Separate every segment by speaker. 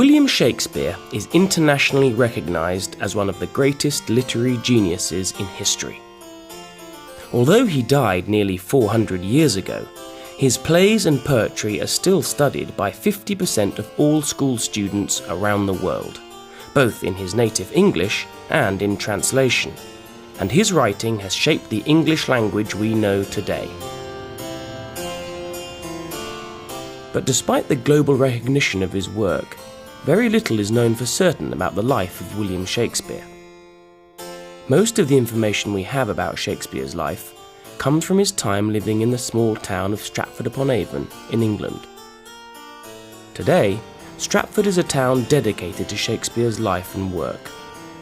Speaker 1: William Shakespeare is internationally recognised as one of the greatest literary geniuses in history. Although he died nearly 400 years ago, his plays and poetry are still studied by 50% of all school students around the world, both in his native English and in translation, and his writing has shaped the English language we know today. But despite the global recognition of his work, very little is known for certain about the life of William Shakespeare. Most of the information we have about Shakespeare's life comes from his time living in the small town of Stratford-upon-Avon in England. Today, Stratford is a town dedicated to Shakespeare's life and work.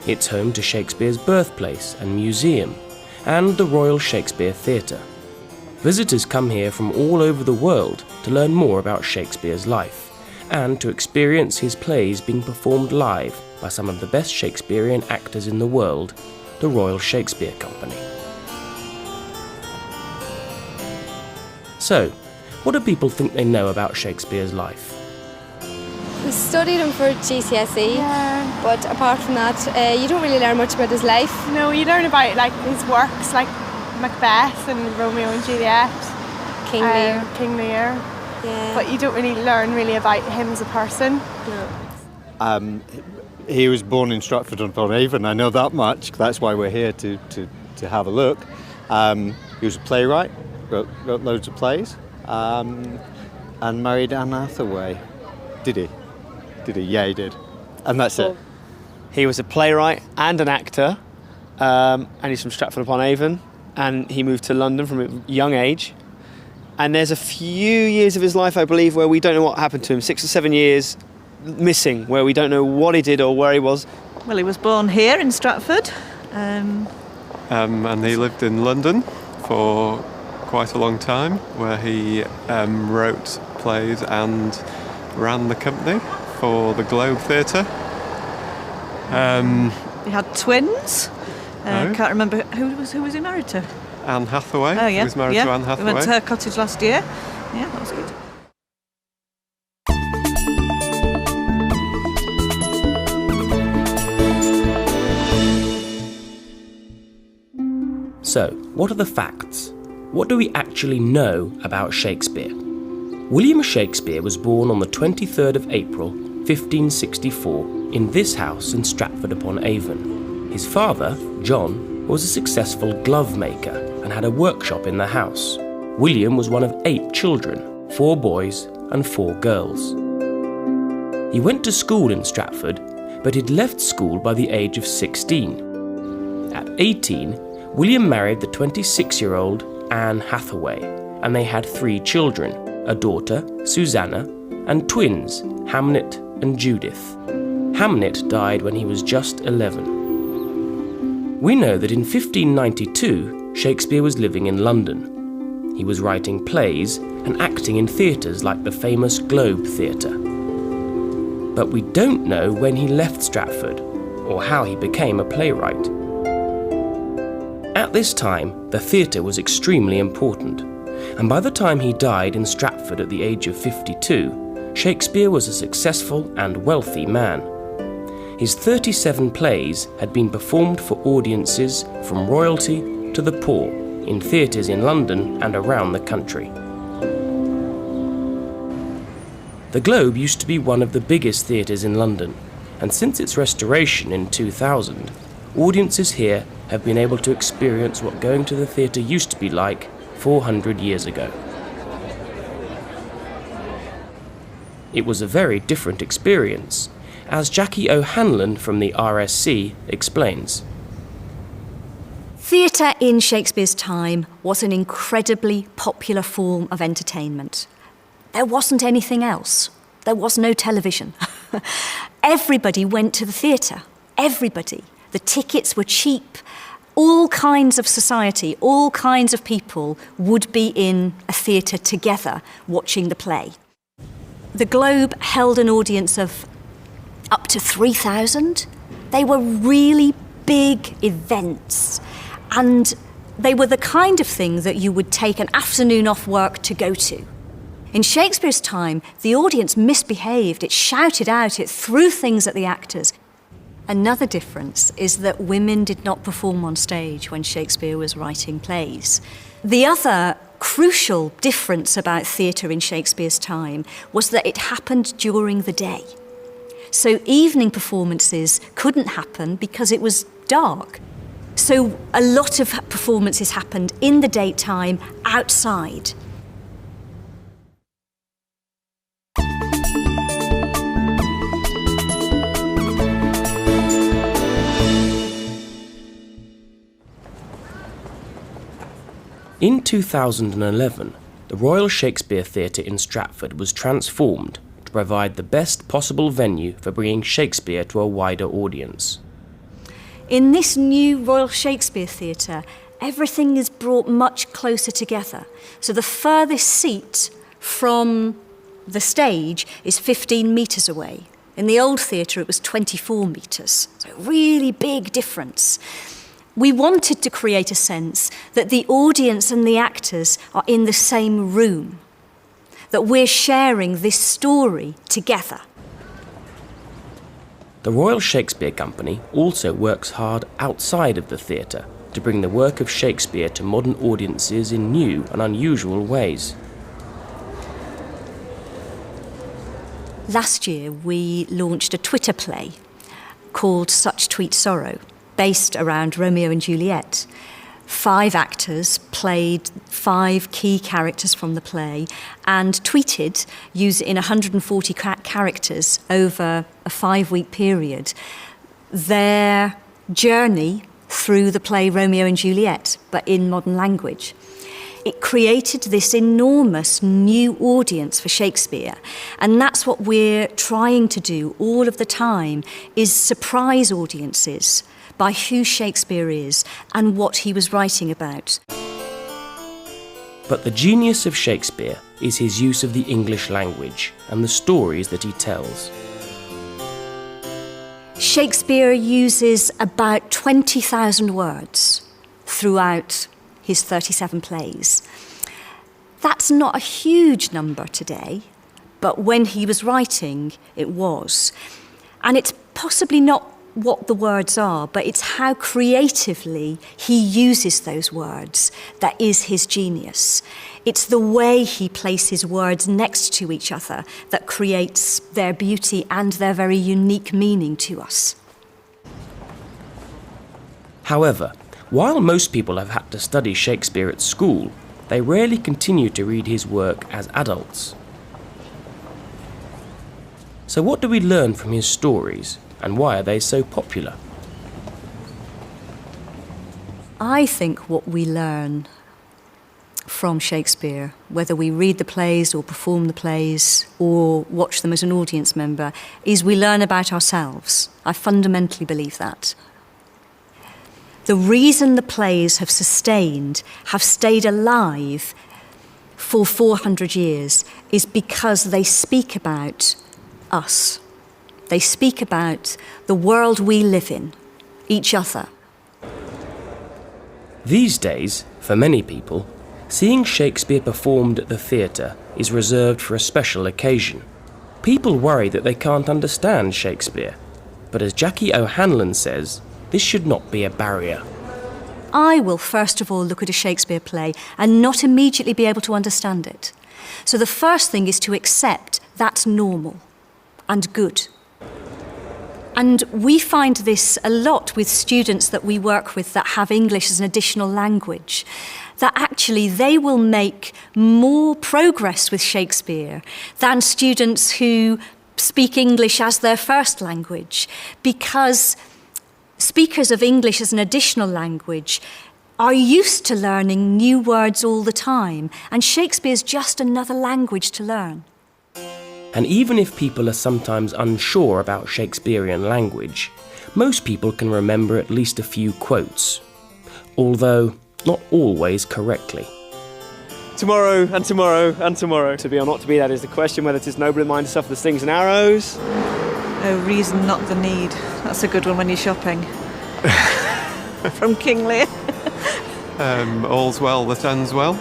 Speaker 1: It's home to Shakespeare's birthplace and museum, and the Royal Shakespeare Theatre. Visitors come here from all over the world to learn more about Shakespeare's life, and to experience his plays being performed live by some of the best Shakespearean actors in the world, the Royal Shakespeare Company. So, what do people think they know about Shakespeare's life?
Speaker 2: We studied him for GCSE, but apart from that, you don't really learn much about his life.
Speaker 3: No, you learn about his works, like Macbeth and Romeo and Juliet,
Speaker 2: King Lear.
Speaker 3: King Lear.
Speaker 2: Yeah.
Speaker 3: But you don't really learn about him as a person.
Speaker 2: No.
Speaker 4: He was born in Stratford-upon-Avon, I know that much. That's why we're here to have a look. He was a playwright, wrote loads of plays, and married Anne Hathaway. Did he? Yeah, he did. And that's it.
Speaker 5: He was a playwright and an actor, and he's from Stratford-upon-Avon, and he moved to London from a young age. And there's a few years of his life, I believe, where we don't know what happened to him, 6 or 7 years missing, where we don't know what he did or where he was.
Speaker 6: Well, he was born here in Stratford.
Speaker 7: And he lived in London for quite a long time, where he wrote plays and ran the company for the Globe Theatre.
Speaker 6: He had twins. Can't remember who was he married to.
Speaker 7: Anne Hathaway.
Speaker 6: Oh, yeah.
Speaker 7: He was married to Anne Hathaway.
Speaker 6: We went to her cottage last year. Yeah, that was good.
Speaker 1: So, what are the facts? What do we actually know about Shakespeare? William Shakespeare was born on the 23rd of April, 1564, in this house in Stratford-upon-Avon. His father, John, was a successful glove maker and had a workshop in the house. William was one of 8 children, 4 boys and 4 girls. He went to school in Stratford, but he'd left school by the age of 16. At 18, William married the 26-year-old Anne Hathaway, and they had 3 children, a daughter, Susanna, and twins, Hamnet and Judith. Hamnet died when he was just 11. We know that in 1592, Shakespeare was living in London. He was writing plays and acting in theatres like the famous Globe Theatre. But we don't know when he left Stratford, or how he became a playwright. At this time, the theatre was extremely important, and by the time he died in Stratford at the age of 52, Shakespeare was a successful and wealthy man. His 37 plays had been performed for audiences from royalty to the poor in theatres in London and around the country. The Globe used to be one of the biggest theatres in London, and since its restoration in 2000, audiences here have been able to experience what going to the theatre used to be like 400 years ago. It was a very different experience, as Jackie O'Hanlon from the RSC explains.
Speaker 8: Theatre in Shakespeare's time was an incredibly popular form of entertainment. There wasn't anything else. There was no television. Everybody went to the theatre. Everybody. The tickets were cheap. All kinds of society, all kinds of people would be in a theatre together watching the play. The Globe held an audience of up to 3,000. They were really big events, and they were the kind of thing that you would take an afternoon off work to go to. In Shakespeare's time, the audience misbehaved, it shouted out, it threw things at the actors. Another difference is that women did not perform on stage when Shakespeare was writing plays. The other crucial difference about theatre in Shakespeare's time was that it happened during the day. So evening performances couldn't happen because it was dark. So a lot of performances happened in the daytime, outside.
Speaker 1: In 2011, the Royal Shakespeare Theatre in Stratford was transformed to provide the best possible venue for bringing Shakespeare to a wider audience.
Speaker 8: In this new Royal Shakespeare Theatre, everything is brought much closer together. So the furthest seat from the stage is 15 metres away. In the old theatre, it was 24 metres. So a really big difference. We wanted to create a sense that the audience and the actors are in the same room, that we're sharing this story together.
Speaker 1: The Royal Shakespeare Company also works hard outside of the theatre to bring the work of Shakespeare to modern audiences in new and unusual ways.
Speaker 8: Last year, we launched a Twitter play called Such Tweet Sorrow, based around Romeo and Juliet. 5 actors played 5 key characters from the play and tweeted in 140 characters over a 5-week period their journey through the play Romeo and Juliet, but in modern language. It created this enormous new audience for Shakespeare, and that's what we're trying to do all of the time, is surprise audiences by who Shakespeare is and what he was writing about.
Speaker 1: But the genius of Shakespeare is his use of the English language and the stories that he tells.
Speaker 8: Shakespeare uses about 20,000 words throughout his 37 plays. That's not a huge number today, but when he was writing, it was. And it's possibly not what the words are, but it's how creatively he uses those words that is his genius. It's the way he places words next to each other that creates their beauty and their very unique meaning to us.
Speaker 1: However, while most people have had to study Shakespeare at school, they rarely continue to read his work as adults. So what do we learn from his stories? And why are they so popular?
Speaker 8: I think what we learn from Shakespeare, whether we read the plays or perform the plays or watch them as an audience member, is we learn about ourselves. I fundamentally believe that. The reason the plays have stayed alive for 400 years is because they speak about us. They speak about the world we live in, each other.
Speaker 1: These days, for many people, seeing Shakespeare performed at the theatre is reserved for a special occasion. People worry that they can't understand Shakespeare, but as Jackie O'Hanlon says, this should not be a barrier.
Speaker 8: I will first of all look at a Shakespeare play and not immediately be able to understand it. So the first thing is to accept that's normal and good. And we find this a lot with students that we work with that have English as an additional language, that actually they will make more progress with Shakespeare than students who speak English as their first language, because speakers of English as an additional language are used to learning new words all the time, and Shakespeare's just another language to learn.
Speaker 1: And even if people are sometimes unsure about Shakespearean language, most people can remember at least a few quotes, although not always correctly.
Speaker 5: Tomorrow and tomorrow and tomorrow. To be or not to be, that is the question, whether 'tis noble in mind to suffer the stings and arrows.
Speaker 6: No reason, not the need. That's a good one when you're shopping. From King Lear.
Speaker 7: All's well that ends well.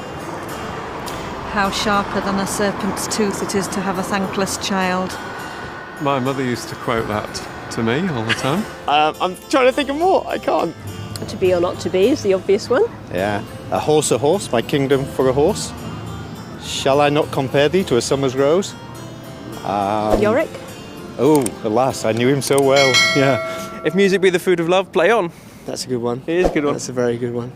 Speaker 6: how sharper than a serpent's tooth it is to have a thankless child.
Speaker 7: My mother used to quote that to me all the time.
Speaker 5: I'm trying to think of more. I can't.
Speaker 9: To be or not to be is the obvious one.
Speaker 4: Yeah. A horse, my kingdom for a horse. Shall I not compare thee to a summer's rose?
Speaker 9: Yorick?
Speaker 4: Oh, alas, I knew him so well. Yeah.
Speaker 5: If music be the food of love, play on. That's a good one. It is a good one. That's a very good one.